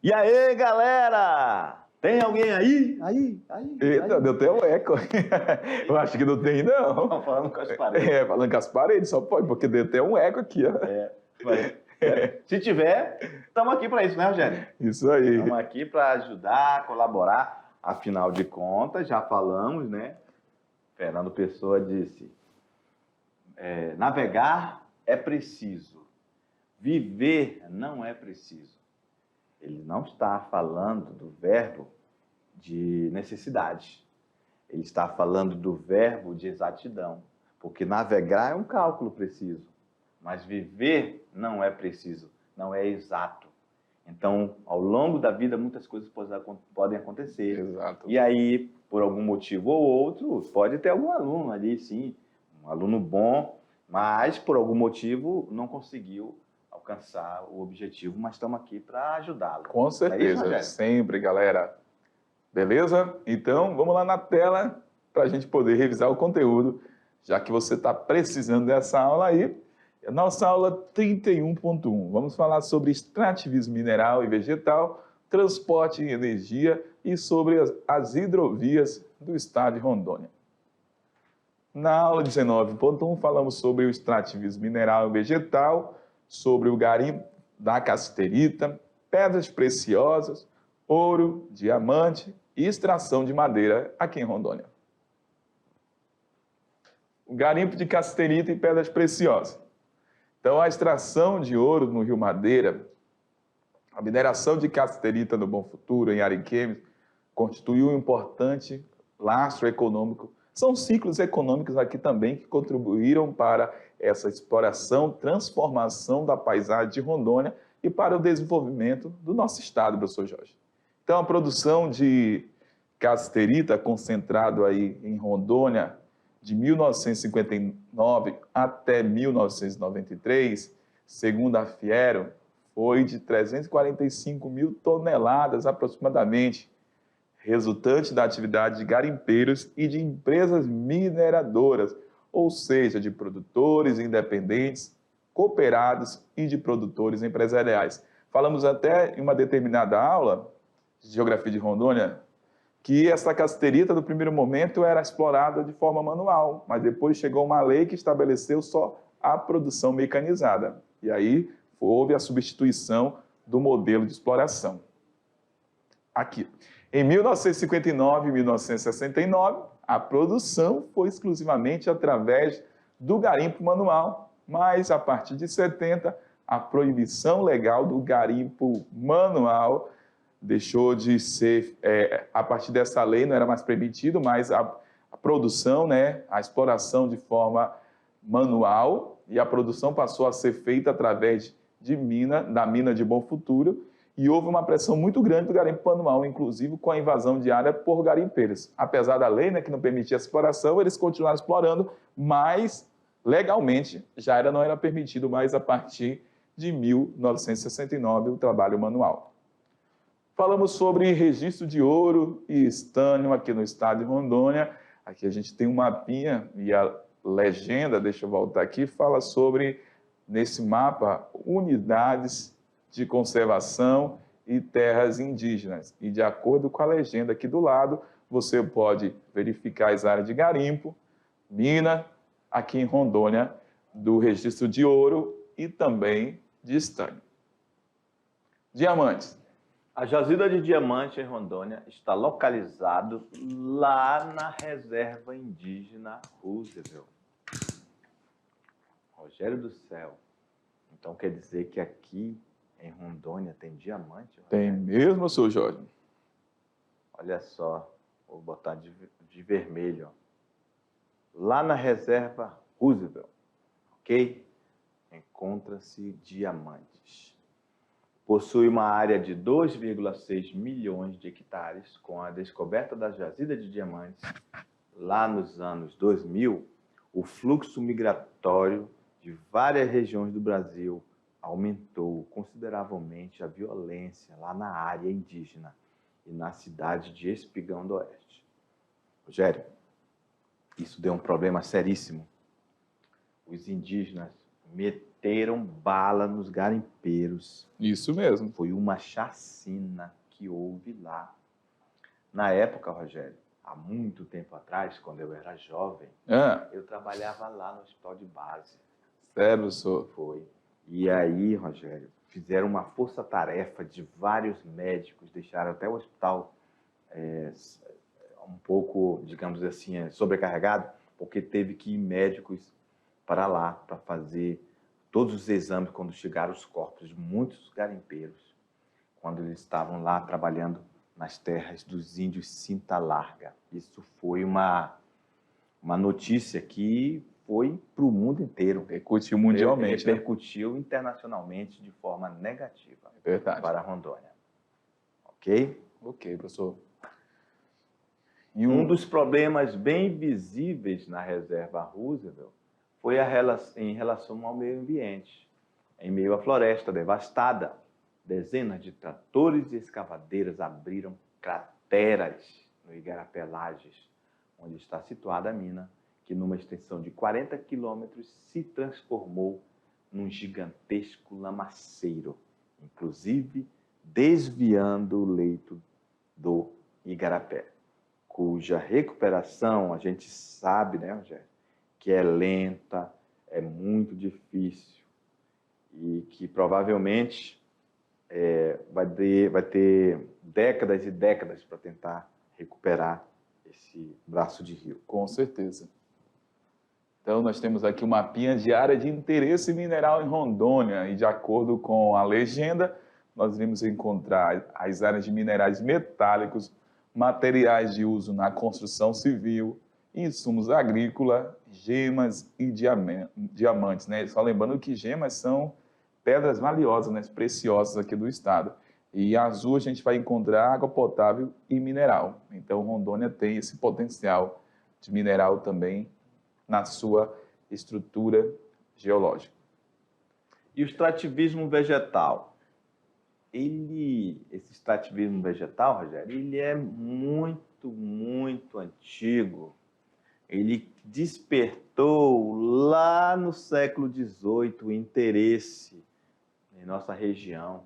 E aí, galera? Tem alguém aí? Eita, deu até um eco. Eu acho que não tem, não. Estão falando com as paredes. Falando com as paredes, só pode, porque deu até um eco aqui, ó. Se tiver, estamos aqui para isso, né, Rogério? Isso aí. Estamos aqui para ajudar, colaborar. Afinal de contas, já falamos, né? Fernando Pessoa disse, navegar é preciso, viver não é preciso. Ele não está falando do verbo de necessidade. Ele está falando do verbo de exatidão. Porque navegar é um cálculo preciso, mas viver não é preciso, não é exato. Então, ao longo da vida, muitas coisas podem acontecer. Exato. E aí, por algum motivo ou outro, pode ter algum aluno ali, sim, um aluno bom, mas por algum motivo não conseguiu alcançar o objetivo, mas estamos aqui para ajudá-lo. Com certeza, sempre, galera. Beleza? Então, vamos lá na tela para a gente poder revisar o conteúdo, já que você está precisando dessa aula aí. Nossa aula 31.1. Vamos falar sobre extrativismo mineral e vegetal, transporte e energia e sobre as hidrovias do estado de Rondônia. Na aula 19.1 falamos sobre o extrativismo mineral e vegetal, sobre o garimpo da cassiterita, pedras preciosas, ouro, diamante e extração de madeira aqui em Rondônia. O garimpo de cassiterita e pedras preciosas. Então, a extração de ouro no Rio Madeira, a mineração de cassiterita no Bom Futuro, em Ariquemes, constituiu um importante lastro econômico. São ciclos econômicos aqui também que contribuíram para essa exploração, transformação da paisagem de Rondônia e para o desenvolvimento do nosso estado, professor Jorge. Então, a produção de cassiterita concentrado aí em Rondônia de 1959 até 1993, segundo a Fiero, foi de 345 mil toneladas aproximadamente, resultante da atividade de garimpeiros e de empresas mineradoras, ou seja, de produtores independentes, cooperados e de produtores empresariais. Falamos até em uma determinada aula de Geografia de Rondônia que essa cassiterita, no primeiro momento, era explorada de forma manual, mas depois chegou uma lei que estabeleceu só a produção mecanizada. E aí houve a substituição do modelo de exploração. Aqui. Em 1959 e 1969, a produção foi exclusivamente através do garimpo manual, mas a partir de 70, a proibição legal do garimpo manual deixou de ser, a partir dessa lei não era mais permitido, mas a produção, né, a exploração de forma manual, e a produção passou a ser feita através da mina de Bom Futuro, e houve uma pressão muito grande do garimpo manual, inclusive com a invasão de área por garimpeiros. Apesar da lei, né, que não permitia a exploração, eles continuaram explorando, mas legalmente já não era permitido mais a partir de 1969 o trabalho manual. Falamos sobre registro de ouro e estânio aqui no estado de Rondônia. Aqui a gente tem um mapinha e a legenda, deixa eu voltar aqui, fala sobre, nesse mapa, unidades de conservação e terras indígenas. E de acordo com a legenda aqui do lado, você pode verificar as áreas de garimpo, mina, aqui em Rondônia, do registro de ouro e também de estânio. Diamantes. A jazida de diamante em Rondônia está localizado lá na reserva indígena Roosevelt. Rogério do céu. Então quer dizer que aqui em Rondônia tem diamante? Tem mesmo, seu Jorge? Olha só, vou botar de vermelho. Ó. Lá na reserva Roosevelt, ok? Encontra-se diamantes. Possui uma área de 2,6 milhões de hectares. Com a descoberta da jazida de diamantes, lá nos anos 2000, o fluxo migratório de várias regiões do Brasil aumentou consideravelmente a violência lá na área indígena e na cidade de Espigão do Oeste. Rogério, isso deu um problema seríssimo. Os indígenas meteram bala nos garimpeiros. Isso mesmo. Foi uma chacina que houve lá. Na época, Rogério, há muito tempo atrás, quando eu era jovem, eu trabalhava lá no hospital de base. Sério, senhor? Foi. E aí, Rogério, fizeram uma força-tarefa de vários médicos, deixaram até o hospital um pouco, digamos assim, sobrecarregado, porque teve que ir médicos para lá para fazer todos os exames quando chegaram os corpos de muitos garimpeiros, quando eles estavam lá trabalhando nas terras dos índios Cinta Larga. Isso foi uma notícia que foi para o mundo inteiro. Repercutiu mundialmente. Repercutiu internacionalmente de forma negativa. Verdade. Para Rondônia. Ok? Ok, professor. E um dos problemas bem visíveis na reserva Roosevelt foi em relação ao meio ambiente. Em meio à floresta devastada, dezenas de tratores e escavadeiras abriram crateras no Igarapé Lages, onde está situada a mina, que numa extensão de 40 quilômetros se transformou num gigantesco lamaceiro, inclusive desviando o leito do Igarapé, cuja recuperação a gente sabe, né, Rogério, que é lenta, é muito difícil e que provavelmente vai ter décadas e décadas para tentar recuperar esse braço de rio. Com certeza. Então, nós temos aqui uma mapinha de área de interesse mineral em Rondônia e, de acordo com a legenda, nós iremos encontrar as áreas de minerais metálicos, materiais de uso na construção civil, insumos agrícolas, gemas e diamantes, né? Só lembrando que gemas são pedras valiosas, né? Preciosas aqui do estado. E azul a gente vai encontrar água potável e mineral. Então, Rondônia tem esse potencial de mineral também na sua estrutura geológica. E o extrativismo vegetal? Esse extrativismo vegetal, Rogério, ele é muito, muito antigo. Ele despertou lá no século XVIII o interesse em nossa região.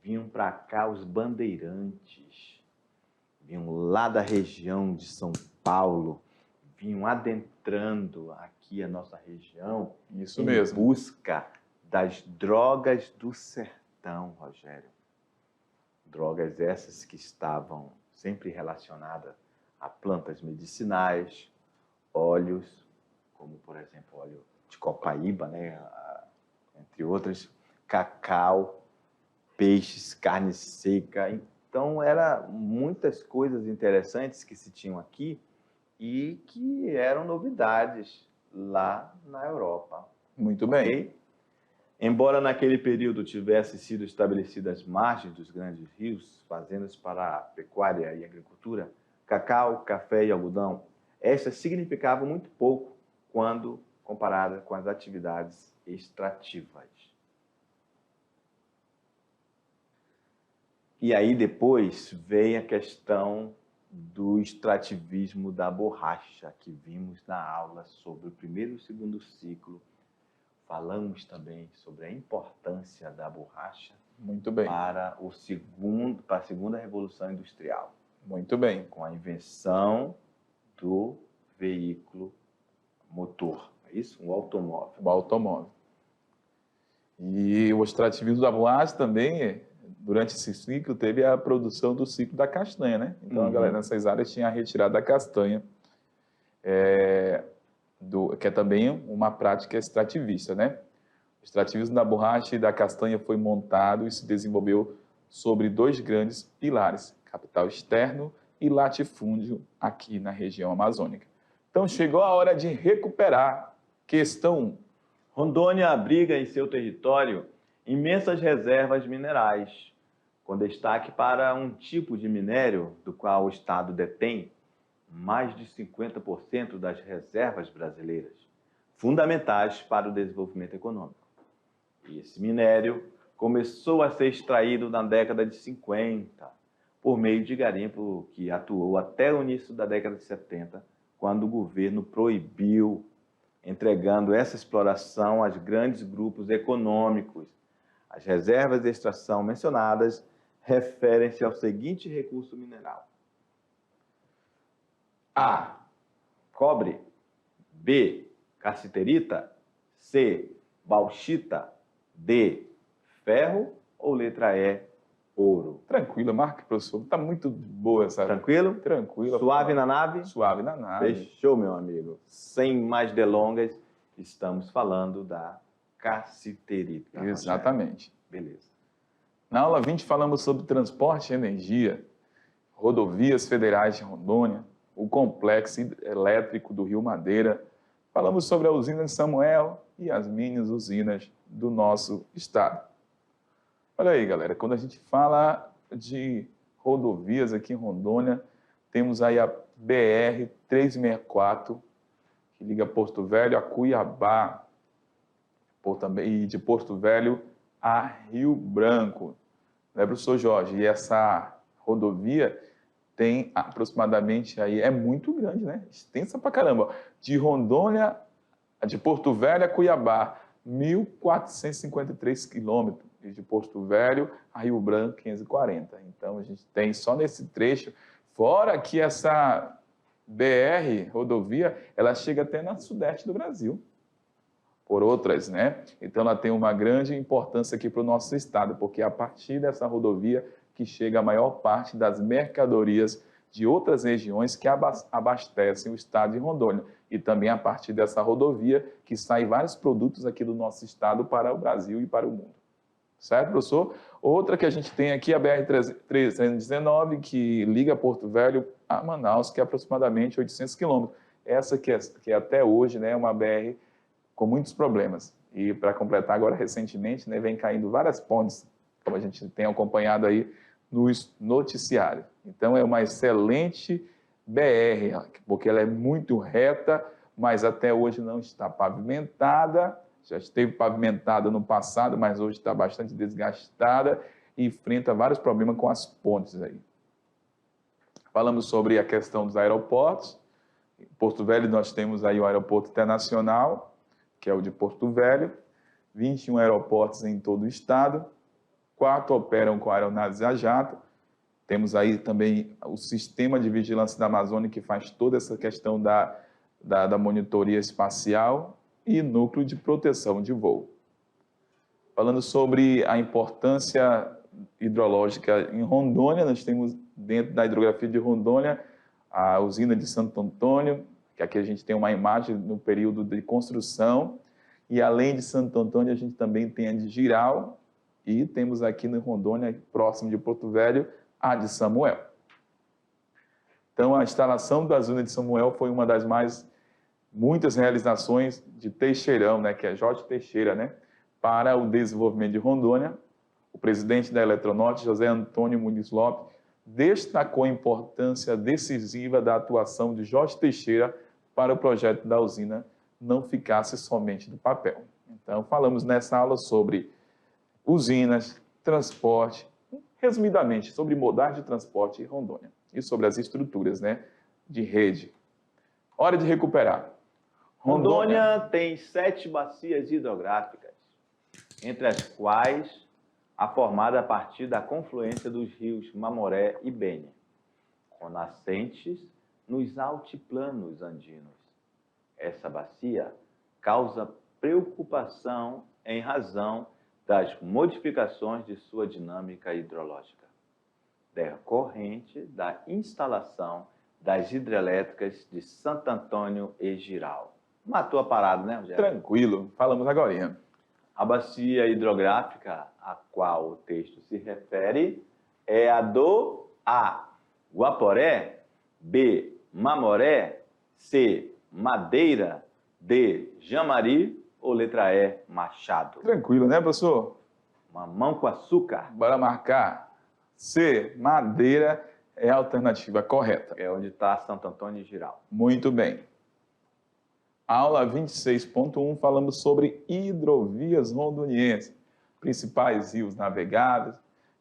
Vinham para cá os bandeirantes, vinham lá da região de São Paulo, vinham adentrando aqui a nossa região. Isso mesmo. Em busca das drogas do sertão, Rogério. Drogas essas que estavam sempre relacionadas a plantas medicinais, óleos, como, por exemplo, óleo de copaíba, né? Entre outras, cacau, peixes, carne seca. Então, eram muitas coisas interessantes que se tinham aqui e que eram novidades lá na Europa. Muito bem. Okay? Embora naquele período tivessem sido estabelecidas as margens dos grandes rios, fazendas para a pecuária e agricultura, cacau, café e algodão, estas significavam muito pouco quando comparada com as atividades extrativas. E aí depois vem a questão do extrativismo da borracha, que vimos na aula sobre o primeiro e o segundo ciclo. Falamos também sobre a importância da borracha. Muito bem. Para a segunda revolução industrial. Muito bem. Com a invenção do veículo motor. É isso? Um automóvel. O automóvel. E o extrativismo da borracha também, durante esse ciclo, teve a produção do ciclo da castanha, né? Então, a galera nessas áreas tinha a retirada da castanha, que é também uma prática extrativista, né? O extrativismo da borracha e da castanha foi montado e se desenvolveu sobre dois grandes pilares, capital externo e latifúndio aqui na região amazônica. Então, chegou a hora de recuperar. Questão 1. Rondônia abriga em seu território imensas reservas minerais, com destaque para um tipo de minério do qual o Estado detém mais de 50% das reservas brasileiras, fundamentais para o desenvolvimento econômico. E esse minério começou a ser extraído na década de 50, por meio de garimpo que atuou até o início da década de 70, quando o governo proibiu entregando essa exploração aos grandes grupos econômicos. As reservas de extração mencionadas referem-se ao seguinte recurso mineral: A. Cobre. B. Cassiterita. C. Bauxita. D. Ferro. Ou letra E. Ouro. Tranquilo, marca, professor. Está muito boa essa. Tranquilo? Tranquilo. Suave na nave? Suave na nave. Fechou, meu amigo. Sem mais delongas, estamos falando da cassiterita. Exatamente. Beleza. Na aula 20 falamos sobre transporte e energia, rodovias federais de Rondônia, o complexo elétrico do Rio Madeira. Falamos sobre a usina de Samuel e as mini usinas do nosso estado. Olha aí, galera, quando a gente fala de rodovias aqui em Rondônia, temos aí a BR-364, que liga Porto Velho a Cuiabá, e de Porto Velho a Rio Branco. Né, professor Jorge? E essa rodovia tem aproximadamente aí, é muito grande, né? Extensa pra caramba. De Rondônia, de Porto Velho a Cuiabá, 1.453 quilômetros. E de Porto Velho a Rio Branco, 540. Então, a gente tem só nesse trecho, fora que essa BR, rodovia, ela chega até no sudeste do Brasil, por outras, né? Então, ela tem uma grande importância aqui para o nosso estado, porque é a partir dessa rodovia que chega a maior parte das mercadorias de outras regiões que abastecem o estado de Rondônia. E também a partir dessa rodovia que saem vários produtos aqui do nosso estado para o Brasil e para o mundo. Certo, professor? Outra que a gente tem aqui é a BR-319, que liga Porto Velho a Manaus, que é aproximadamente 800 quilômetros. Essa que é até hoje, né, uma BR com muitos problemas. E para completar agora, recentemente, né, vem caindo várias pontes, como a gente tem acompanhado aí nos noticiários. Então, é uma excelente BR, porque ela é muito reta, mas até hoje não está pavimentada. Já esteve pavimentada no passado, mas hoje está bastante desgastada e enfrenta vários problemas com as pontes aí. Falamos sobre a questão dos aeroportos. Em Porto Velho nós temos aí o aeroporto internacional, que é o de Porto Velho, 21 aeroportos em todo o estado, 4 operam com aeronaves a jato. Temos aí também o sistema de vigilância da Amazônia, que faz toda essa questão da monitoria espacial, e núcleo de proteção de voo. Falando sobre a importância hidrológica em Rondônia, nós temos dentro da hidrografia de Rondônia a usina de Santo Antônio, que aqui a gente tem uma imagem no período de construção, e além de Santo Antônio a gente também tem a de Jirau, e temos aqui no Rondônia, próximo de Porto Velho, a de Samuel. Então a instalação da usina de Samuel foi uma das muitas realizações de Teixeirão, né, que é Jorge Teixeira, né, para o desenvolvimento de Rondônia. O presidente da Eletronorte, José Antônio Muniz Lopes, destacou a importância decisiva da atuação de Jorge Teixeira para o projeto da usina não ficasse somente no papel. Então, falamos nessa aula sobre usinas, transporte, resumidamente, sobre modais de transporte em Rondônia e sobre as estruturas, né, de rede. Hora de recuperar. Rondônia tem 7 bacias hidrográficas, entre as quais a formada a partir da confluência dos rios Mamoré e Bênia, com nascentes nos altiplanos andinos. Essa bacia causa preocupação em razão das modificações de sua dinâmica hidrológica, decorrente da instalação das hidrelétricas de Santo Antônio e Jirau. Matou a parada, né, Rogério? Tranquilo, falamos agora. A bacia hidrográfica a qual o texto se refere é a do A. Guaporé, B. Mamoré, C. Madeira, D. Jamari ou letra E. Machado. Tranquilo, né, professor? Mamão com açúcar. Bora marcar. C. Madeira é a alternativa correta. É onde está Santo Antônio e Jirau. Muito bem. Aula 26.1, falamos sobre hidrovias rondonienses, principais rios navegáveis,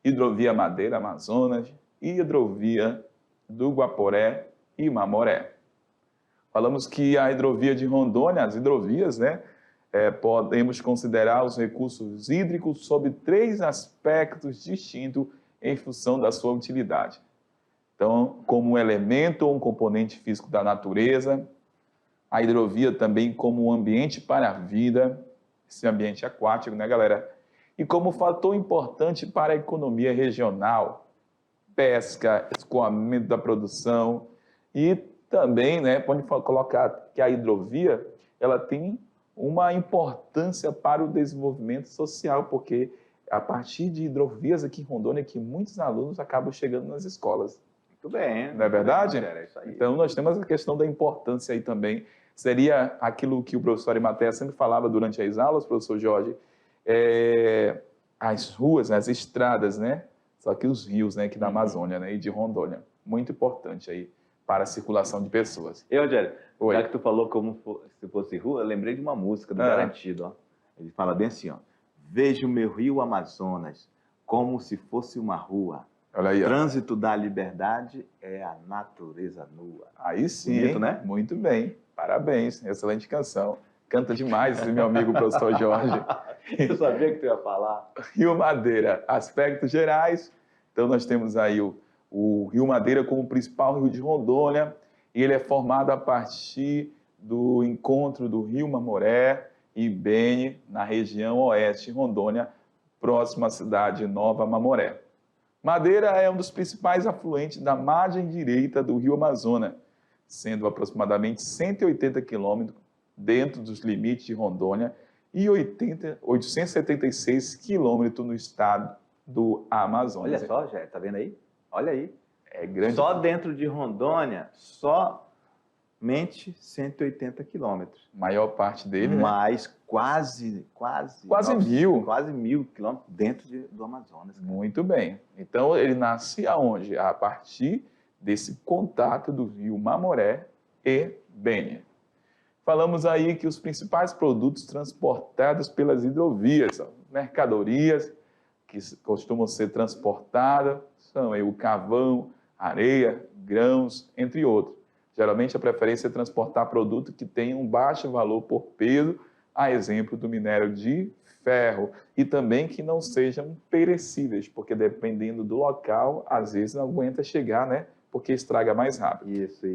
hidrovia Madeira Amazonas, hidrovia do Guaporé e Mamoré. Falamos que a hidrovia de Rondônia, as hidrovias, né, podemos considerar os recursos hídricos sob 3 aspectos distintos em função da sua utilidade. Então, como um elemento ou um componente físico da natureza, a hidrovia também como um ambiente para a vida, esse ambiente aquático, né, galera? E como fator importante para a economia regional, pesca, escoamento da produção e também, né, pode colocar que a hidrovia, ela tem uma importância para o desenvolvimento social, porque a partir de hidrovias aqui em Rondônia que muitos alunos acabam chegando nas escolas. Muito bem. Não é verdade? É isso aí. Então, nós temos a questão da importância aí também. Seria aquilo que o professor Arimatea sempre falava durante as aulas, professor Jorge, as ruas, as estradas, né? Só que os rios, né, aqui da Amazônia, né, e de Rondônia. Muito importante aí para a circulação de pessoas. E, Rogério, Oi. já que tu falou como se fosse rua, eu lembrei de uma música do Garantido, ó. Ele fala bem assim, ó. Vejo o meu rio Amazonas como se fosse uma rua. Olha aí, ó. Trânsito da liberdade é a natureza nua. Aí sim, bonito, né? Muito bem. Parabéns, excelente canção. Canta demais esse meu amigo professor Jorge. Eu sabia que tu ia falar. Rio Madeira, aspectos gerais. Então, nós temos aí o Rio Madeira como o principal rio de Rondônia. E ele é formado a partir do encontro do Rio Mamoré e Beni, na região oeste de Rondônia, próximo à cidade Nova Mamoré. Madeira é um dos principais afluentes da margem direita do Rio Amazonas, sendo aproximadamente 180 quilômetros dentro dos limites de Rondônia e 876 quilômetros no estado do Amazonas. Olha só, Jé, tá vendo aí? Olha aí. É grande. Só dentro de Rondônia, somente 180 quilômetros. Maior parte dele, mas quase 1.000 quilômetros dentro do Amazonas. Cara. Muito bem. Então, ele nasce aonde? A partir desse contato do rio Mamoré e Beni. Falamos aí que os principais produtos transportados pelas hidrovias, mercadorias que costumam ser transportadas, são aí o carvão, areia, grãos, entre outros. Geralmente, a preferência é transportar produto que tenha um baixo valor por peso, a exemplo do minério de ferro, e também que não sejam perecíveis, porque dependendo do local, às vezes não aguenta chegar, né? Porque estraga mais rápido. Isso,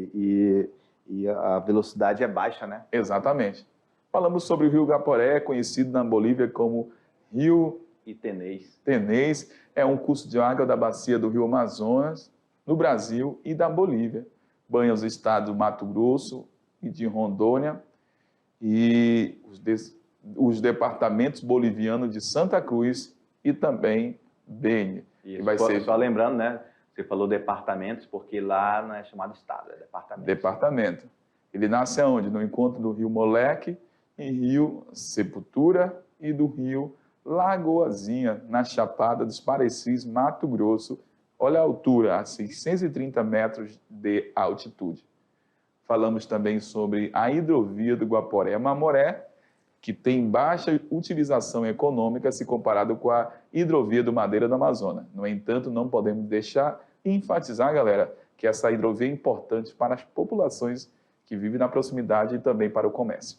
e a velocidade é baixa, né? Exatamente. Falamos sobre o Rio Guaporé, conhecido na Bolívia como Rio Itenês. Tenês, é um curso de água da bacia do Rio Amazonas, no Brasil e da Bolívia. Banha os estados do Mato Grosso e de Rondônia e os departamentos bolivianos de Santa Cruz e também Beni. Que vai ser... Só lembrando, né? Você falou departamentos, porque lá não é chamado estado, é departamento. Departamento. Ele nasce aonde? No encontro do Rio Moleque e Rio Sepultura e do Rio Lagoazinha, na Chapada dos Parecis, Mato Grosso. Olha a altura, a 630 metros de altitude. Falamos também sobre a hidrovia do Guaporé-Mamoré, que tem baixa utilização econômica se comparado com a hidrovia do Madeira do Amazonas. No entanto, não podemos deixar de enfatizar, galera, que essa hidrovia é importante para as populações que vivem na proximidade e também para o comércio.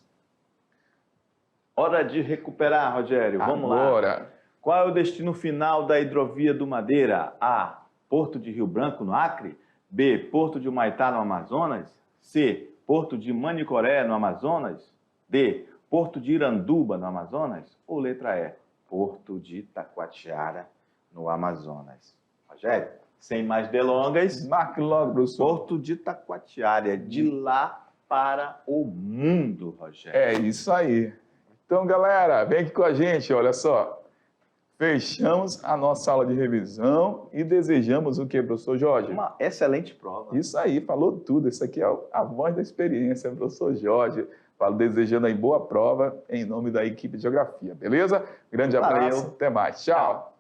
Hora de recuperar, Rogério. Vamos Agora. lá. Qual é o destino final da hidrovia do Madeira? A. Porto de Rio Branco, no Acre. B. Porto de Humaitá, no Amazonas. C. Porto de Manicoré, no Amazonas. D. Porto de Iranduba, no Amazonas. Ou letra E. Porto de Taquatiara, no Amazonas. Rogério, sem mais delongas. Marque logo, professor. Porto de Taquatiara, de lá para o mundo, Rogério. É isso aí. Então, galera, vem aqui com a gente, olha só. Fechamos a nossa aula de revisão e desejamos o que, professor Jorge? Uma excelente prova. Isso aí, falou tudo. Isso aqui é a voz da experiência, professor Jorge. Falo desejando aí boa prova em nome da equipe de Geografia, beleza? Grande abraço, até mais. Tchau.